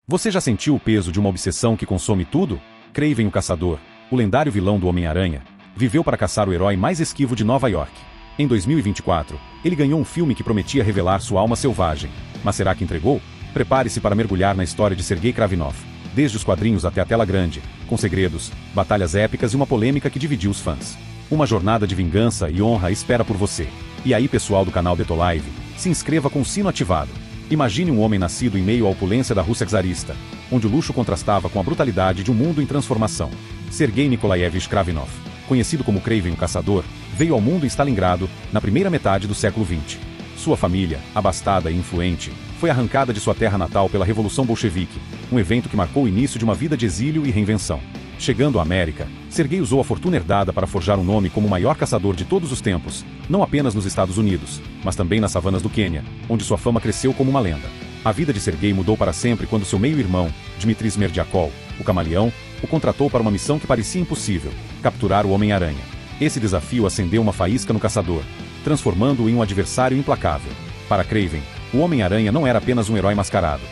Você já sentiu o peso de uma obsessão que consome tudo? Kraven o Caçador, o lendário vilão do Homem-Aranha, viveu para caçar o herói mais esquivo de Nova York. Em 2024, ele ganhou um filme que prometia revelar sua alma selvagem. Mas será que entregou? Prepare-se para mergulhar na história de Sergei Kravinov, desde os quadrinhos até a tela grande, com segredos, batalhas épicas e uma polêmica que dividiu os fãs. Uma jornada de vingança e honra espera por você. E aí, pessoal do canal Betolive, se inscreva com o sino ativado. Imagine um homem nascido em meio à opulência da Rússia czarista, onde o luxo contrastava com a brutalidade de um mundo em transformação. Sergei Nikolaevich Kravinov, conhecido como Kraven o Caçador, veio ao mundo em Stalingrado na primeira metade do século XX. Sua família, abastada e influente, foi arrancada de sua terra natal pela Revolução Bolchevique, um evento que marcou o início de uma vida de exílio e reinvenção. Chegando à América, Sergei usou a fortuna herdada para forjar um nome como o maior caçador de todos os tempos, não apenas nos Estados Unidos, mas também nas savanas do Quênia, onde sua fama cresceu como uma lenda. A vida de Sergei mudou para sempre quando seu meio-irmão, Dmitry Smerdyakov, o Camaleão, o contratou para uma missão que parecia impossível: capturar o Homem-Aranha. Esse desafio acendeu uma faísca no caçador, transformando-o em um adversário implacável. Para Kraven, o Homem-Aranha não era apenas um herói mascarado.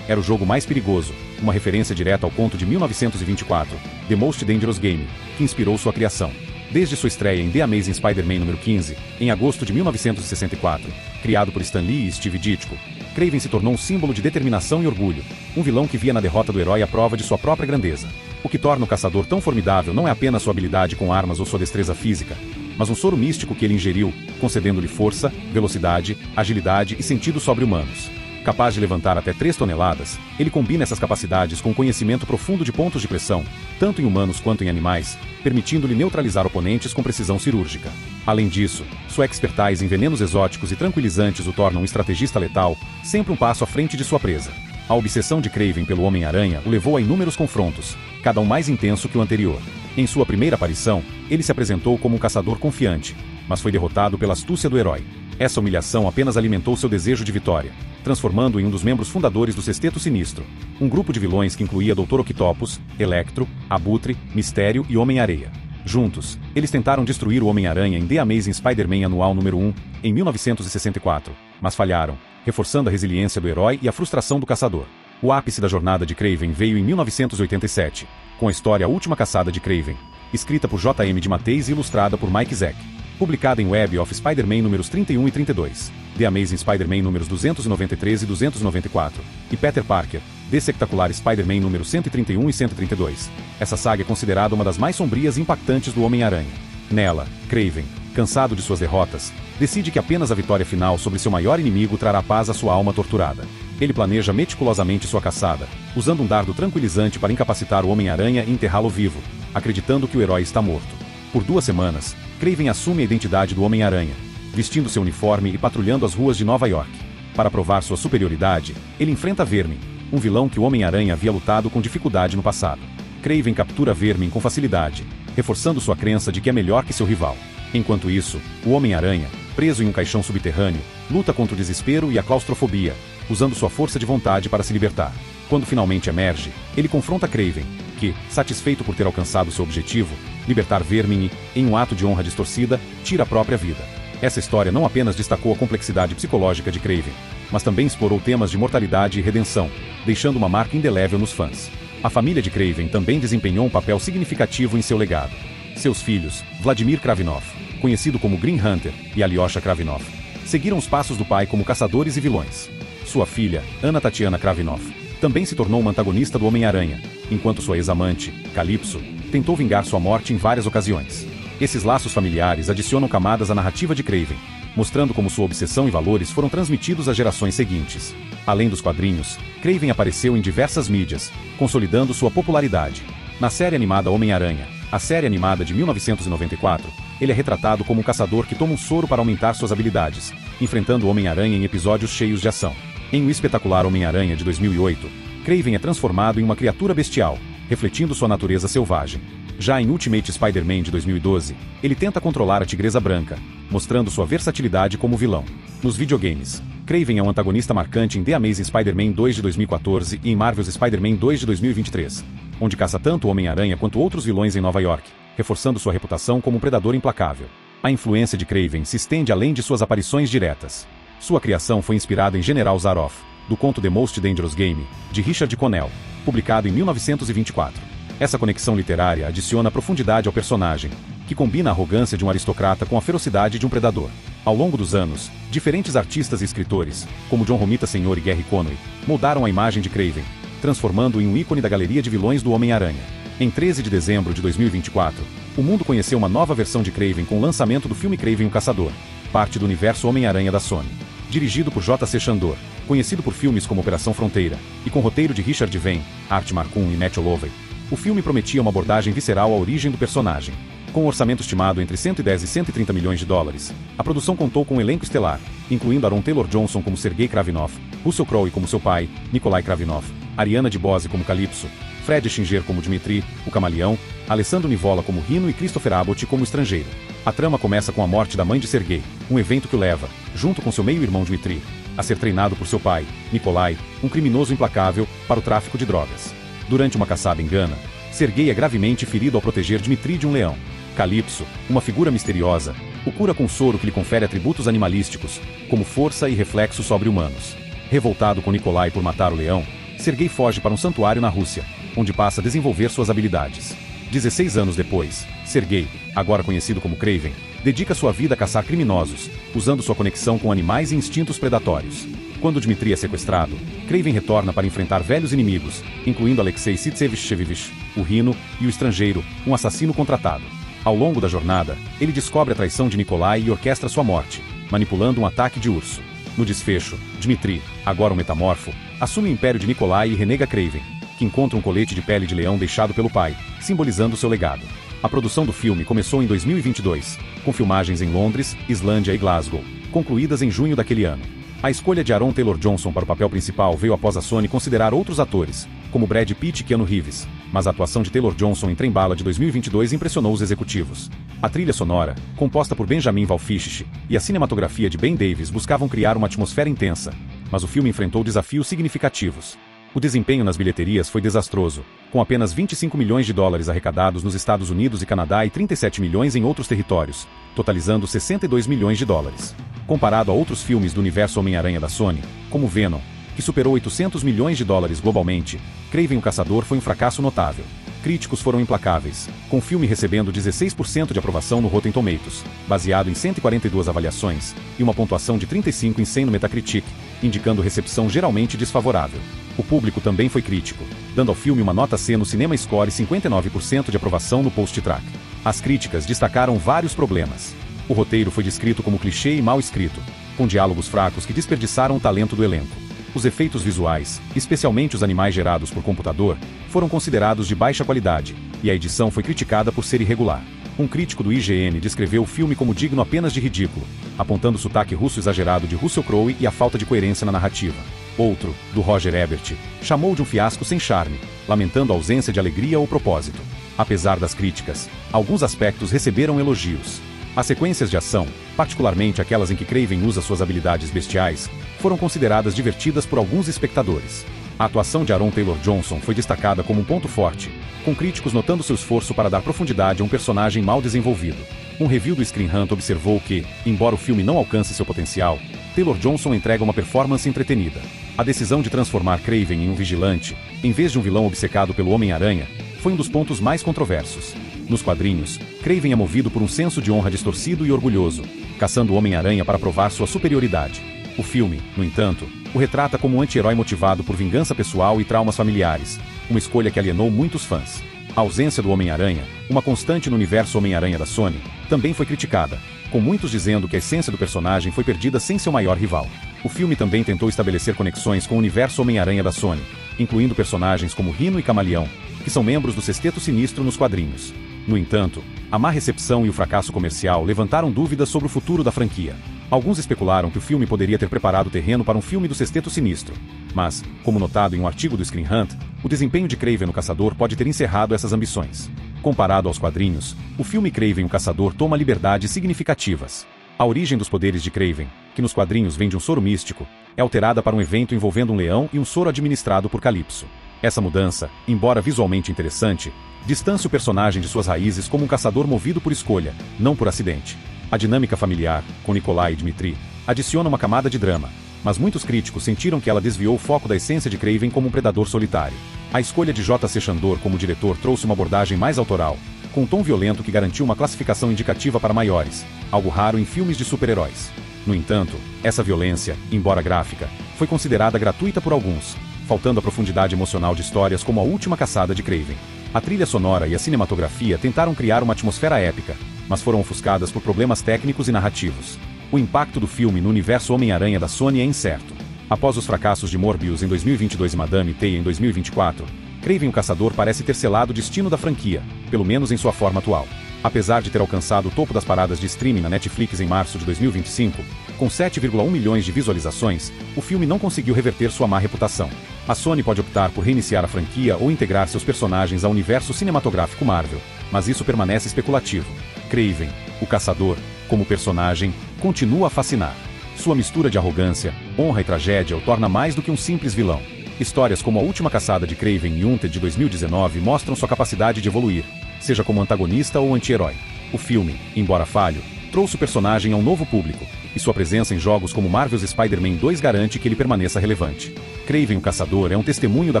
Era o jogo mais perigoso, uma referência direta ao conto de 1924, The Most Dangerous Game, que inspirou sua criação. Desde sua estreia em The Amazing Spider-Man número 15, em agosto de 1964, criado por Stan Lee e Steve Ditko, Kraven se tornou um símbolo de determinação e orgulho, um vilão que via na derrota do herói a prova de sua própria grandeza. O que torna o caçador tão formidável não é apenas sua habilidade com armas ou sua destreza física, mas um soro místico que ele ingeriu, concedendo-lhe força, velocidade, agilidade e sentidos sobre-humanos. Capaz de levantar até 3 toneladas, ele combina essas capacidades com conhecimento profundo de pontos de pressão, tanto em humanos quanto em animais, permitindo-lhe neutralizar oponentes com precisão cirúrgica. Além disso, sua expertise em venenos exóticos e tranquilizantes o torna um estrategista letal, sempre um passo à frente de sua presa. A obsessão de Kraven pelo Homem-Aranha o levou a inúmeros confrontos, cada um mais intenso que o anterior. Em sua primeira aparição, ele se apresentou como um caçador confiante, mas foi derrotado pela astúcia do herói. Essa humilhação apenas alimentou seu desejo de vitória, transformando-o em um dos membros fundadores do Sexteto Sinistro, um grupo de vilões que incluía Dr. Octopus, Electro, Abutre, Mistério e Homem-Areia. Juntos, eles tentaram destruir o Homem-Aranha em The Amazing Spider-Man Anual número 1, em 1964, mas falharam, reforçando a resiliência do herói e a frustração do caçador. O ápice da jornada de Kraven veio em 1987, com a história A Última Caçada de Kraven, escrita por J.M. de Matteis e ilustrada por Mike Zeck. Publicada em Web of Spider-Man números 31 e 32, The Amazing Spider-Man números 293 e 294, e Peter Parker, The Spectacular Spider-Man números 131 e 132. Essa saga é considerada uma das mais sombrias e impactantes do Homem-Aranha. Nela, Kraven, cansado de suas derrotas, decide que apenas a vitória final sobre seu maior inimigo trará paz à sua alma torturada. Ele planeja meticulosamente sua caçada, usando um dardo tranquilizante para incapacitar o Homem-Aranha e enterrá-lo vivo, acreditando que o herói está morto. Por 2 semanas, Kraven assume a identidade do Homem-Aranha, vestindo seu uniforme e patrulhando as ruas de Nova York. Para provar sua superioridade, ele enfrenta Vermin, um vilão que o Homem-Aranha havia lutado com dificuldade no passado. Kraven captura Vermin com facilidade, reforçando sua crença de que é melhor que seu rival. Enquanto isso, o Homem-Aranha, preso em um caixão subterrâneo, luta contra o desespero e a claustrofobia, usando sua força de vontade para se libertar. Quando finalmente emerge, ele confronta Kraven, que, satisfeito por ter alcançado seu objetivo, libertar Vermin e, em um ato de honra distorcida, tira a própria vida. Essa história não apenas destacou a complexidade psicológica de Kraven, mas também explorou temas de mortalidade e redenção, deixando uma marca indelével nos fãs. A família de Kraven também desempenhou um papel significativo em seu legado. Seus filhos, Vladimir Kravinov, conhecido como Green Hunter, e Alyosha Kravinov, seguiram os passos do pai como caçadores e vilões. Sua filha, Anna Tatiana Kravinov, também se tornou uma antagonista do Homem-Aranha, enquanto sua ex-amante, Calypso, tentou vingar sua morte em várias ocasiões. Esses laços familiares adicionam camadas à narrativa de Kraven, mostrando como sua obsessão e valores foram transmitidos às gerações seguintes. Além dos quadrinhos, Kraven apareceu em diversas mídias, consolidando sua popularidade. Na série animada Homem-Aranha, a série animada de 1994, ele é retratado como um caçador que toma um soro para aumentar suas habilidades, enfrentando o Homem-Aranha em episódios cheios de ação. Em O Espetacular Homem-Aranha de 2008, Kraven é transformado em uma criatura bestial, refletindo sua natureza selvagem. Já em Ultimate Spider-Man de 2012, ele tenta controlar a Tigresa Branca, mostrando sua versatilidade como vilão. Nos videogames, Kraven é um antagonista marcante em The Amazing Spider-Man 2 de 2014 e em Marvel's Spider-Man 2 de 2023, onde caça tanto o Homem-Aranha quanto outros vilões em Nova York, reforçando sua reputação como um predador implacável. A influência de Kraven se estende além de suas aparições diretas. Sua criação foi inspirada em General Zaroff, do conto The Most Dangerous Game, de Richard Connell, publicado em 1924. Essa conexão literária adiciona profundidade ao personagem, que combina a arrogância de um aristocrata com a ferocidade de um predador. Ao longo dos anos, diferentes artistas e escritores, como John Romita Sr. e Gerry Conway, moldaram a imagem de Kraven, transformando-o em um ícone da galeria de vilões do Homem-Aranha. Em 13 de dezembro de 2024, o mundo conheceu uma nova versão de Kraven com o lançamento do filme Kraven o Caçador, parte do universo Homem-Aranha da Sony. Dirigido por J.C. Chandor, conhecido por filmes como Operação Fronteira, e com roteiro de Richard Venn, Art Marcum e Matt Holloway, o filme prometia uma abordagem visceral à origem do personagem. Com um orçamento estimado entre 110 e 130 milhões de dólares, a produção contou com um elenco estelar, incluindo Aaron Taylor-Johnson como Sergei Kravinov, Russell Crowe como seu pai, Nikolai Kravinov, Ariana DeBose como Calypso, Fred Schinger como Dmitri, o Camaleão, Alessandro Nivola como Rhino e Christopher Abbott como Estrangeiro. A trama começa com a morte da mãe de Sergei, um evento que o leva, junto com seu meio-irmão Dmitri, a ser treinado por seu pai, Nikolai, um criminoso implacável, para o tráfico de drogas. Durante uma caçada em Gana, Sergei é gravemente ferido ao proteger Dmitri de um leão. Calypso, uma figura misteriosa, o cura com soro que lhe confere atributos animalísticos, como força e reflexos sobre-humanos. Revoltado com Nikolai por matar o leão, Sergei foge para um santuário na Rússia, onde passa a desenvolver suas habilidades. 16 anos depois, Sergei, agora conhecido como Kraven, dedica sua vida a caçar criminosos, usando sua conexão com animais e instintos predatórios. Quando Dmitri é sequestrado, Kraven retorna para enfrentar velhos inimigos, incluindo Alexei Sitsevich, o Rhino, e o Estrangeiro, um assassino contratado. Ao longo da jornada, ele descobre a traição de Nikolai e orquestra sua morte, manipulando um ataque de urso. No desfecho, Dmitri, agora um metamorfo, assume o império de Nikolai e renega Kraven, que encontra um colete de pele de leão deixado pelo pai, simbolizando seu legado. A produção do filme começou em 2022, com filmagens em Londres, Islândia e Glasgow, concluídas em junho daquele ano. A escolha de Aaron Taylor-Johnson para o papel principal veio após a Sony considerar outros atores, como Brad Pitt e Keanu Reeves, mas a atuação de Taylor-Johnson em Trem-Bala de 2022 impressionou os executivos. A trilha sonora, composta por Benjamin Valfisch, e a cinematografia de Ben Davis buscavam criar uma atmosfera intensa, mas o filme enfrentou desafios significativos. O desempenho nas bilheterias foi desastroso, com apenas 25 milhões de dólares arrecadados nos Estados Unidos e Canadá e 37 milhões em outros territórios, totalizando 62 milhões de dólares. Comparado a outros filmes do universo Homem-Aranha da Sony, como Venom, que superou 800 milhões de dólares globalmente, Kraven o Caçador foi um fracasso notável. Críticos foram implacáveis, com o filme recebendo 16% de aprovação no Rotten Tomatoes, baseado em 142 avaliações, e uma pontuação de 35 em 100 no Metacritic, indicando recepção geralmente desfavorável. O público também foi crítico, dando ao filme uma nota C no Cinema Score e 59% de aprovação no Post-Track. As críticas destacaram vários problemas. O roteiro foi descrito como clichê e mal escrito, com diálogos fracos que desperdiçaram o talento do elenco. Os efeitos visuais, especialmente os animais gerados por computador, foram considerados de baixa qualidade, e a edição foi criticada por ser irregular. Um crítico do IGN descreveu o filme como digno apenas de ridículo, apontando o sotaque russo exagerado de Russell Crowe e a falta de coerência na narrativa. Outro, do Roger Ebert, chamou de um fiasco sem charme, lamentando a ausência de alegria ou propósito. Apesar das críticas, alguns aspectos receberam elogios. As sequências de ação, particularmente aquelas em que Kraven usa suas habilidades bestiais, foram consideradas divertidas por alguns espectadores. A atuação de Aaron Taylor-Johnson foi destacada como um ponto forte, com críticos notando seu esforço para dar profundidade a um personagem mal desenvolvido. Um review do Screen Rant observou que, embora o filme não alcance seu potencial, Taylor-Johnson entrega uma performance entretenida. A decisão de transformar Kraven em um vigilante, em vez de um vilão obcecado pelo Homem-Aranha, foi um dos pontos mais controversos. Nos quadrinhos, Kraven é movido por um senso de honra distorcido e orgulhoso, caçando o Homem-Aranha para provar sua superioridade. O filme, no entanto, o retrata como um anti-herói motivado por vingança pessoal e traumas familiares, uma escolha que alienou muitos fãs. A ausência do Homem-Aranha, uma constante no universo Homem-Aranha da Sony, também foi criticada, com muitos dizendo que a essência do personagem foi perdida sem seu maior rival. O filme também tentou estabelecer conexões com o universo Homem-Aranha da Sony, incluindo personagens como Rhino e Camaleão, que são membros do Sexteto Sinistro nos quadrinhos. No entanto, a má recepção e o fracasso comercial levantaram dúvidas sobre o futuro da franquia. Alguns especularam que o filme poderia ter preparado o terreno para um filme do Sexteto Sinistro, mas, como notado em um artigo do Screen Rant, o desempenho de Kraven o Caçador pode ter encerrado essas ambições. Comparado aos quadrinhos, o filme Kraven o Caçador toma liberdades significativas. A origem dos poderes de Kraven, que nos quadrinhos vem de um soro místico, é alterada para um evento envolvendo um leão e um soro administrado por Calypso. Essa mudança, embora visualmente interessante, distancia o personagem de suas raízes como um caçador movido por escolha, não por acidente. A dinâmica familiar, com Nikolai e Dmitri, adiciona uma camada de drama, mas muitos críticos sentiram que ela desviou o foco da essência de Craven como um predador solitário. A escolha de J.C. Chandor como diretor trouxe uma abordagem mais autoral, com um tom violento que garantiu uma classificação indicativa para maiores, algo raro em filmes de super-heróis. No entanto, essa violência, embora gráfica, foi considerada gratuita por alguns, faltando a profundidade emocional de histórias como A Última Caçada de Craven. A trilha sonora e a cinematografia tentaram criar uma atmosfera épica, mas foram ofuscadas por problemas técnicos e narrativos. O impacto do filme no universo Homem-Aranha da Sony é incerto. Após os fracassos de Morbius em 2022 e Madame Teia em 2024, Craven o Caçador parece ter selado o destino da franquia, pelo menos em sua forma atual. Apesar de ter alcançado o topo das paradas de streaming na Netflix em março de 2025, com 7,1 milhões de visualizações, o filme não conseguiu reverter sua má reputação. A Sony pode optar por reiniciar a franquia ou integrar seus personagens ao universo cinematográfico Marvel, mas isso permanece especulativo. Craven, o Caçador, como personagem, continua a fascinar. Sua mistura de arrogância, honra e tragédia o torna mais do que um simples vilão. Histórias como A Última Caçada de Craven e Unted de 2019 mostram sua capacidade de evoluir, seja como antagonista ou anti-herói. O filme, embora falho, trouxe o personagem a um novo público, e sua presença em jogos como Marvel's Spider-Man 2 garante que ele permaneça relevante. Craven o Caçador é um testemunho da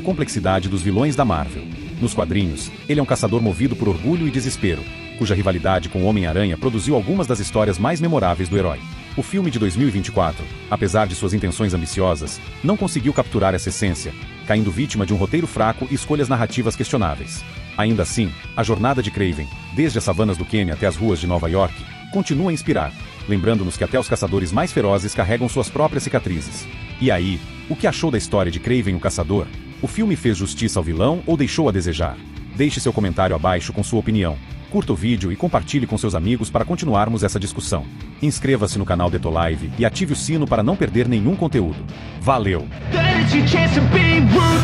complexidade dos vilões da Marvel. Nos quadrinhos, ele é um caçador movido por orgulho e desespero, cuja rivalidade com o Homem-Aranha produziu algumas das histórias mais memoráveis do herói. O filme de 2024, apesar de suas intenções ambiciosas, não conseguiu capturar essa essência, caindo vítima de um roteiro fraco e escolhas narrativas questionáveis. Ainda assim, a jornada de Craven, desde as savanas do Quênia até as ruas de Nova York, continua a inspirar, lembrando-nos que até os caçadores mais ferozes carregam suas próprias cicatrizes. E aí, o que achou da história de Craven o Caçador? O filme fez justiça ao vilão ou deixou a desejar? Deixe seu comentário abaixo com sua opinião. Curta o vídeo e compartilhe com seus amigos para continuarmos essa discussão. Inscreva-se no canal Detolive e ative o sino para não perder nenhum conteúdo. Valeu!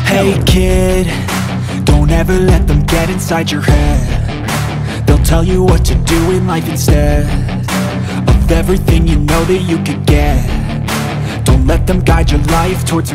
Hey kid, don't ever let them get inside your head. They'll tell you what to do in life instead of everything you know that you could get. Don't let them guide your life towards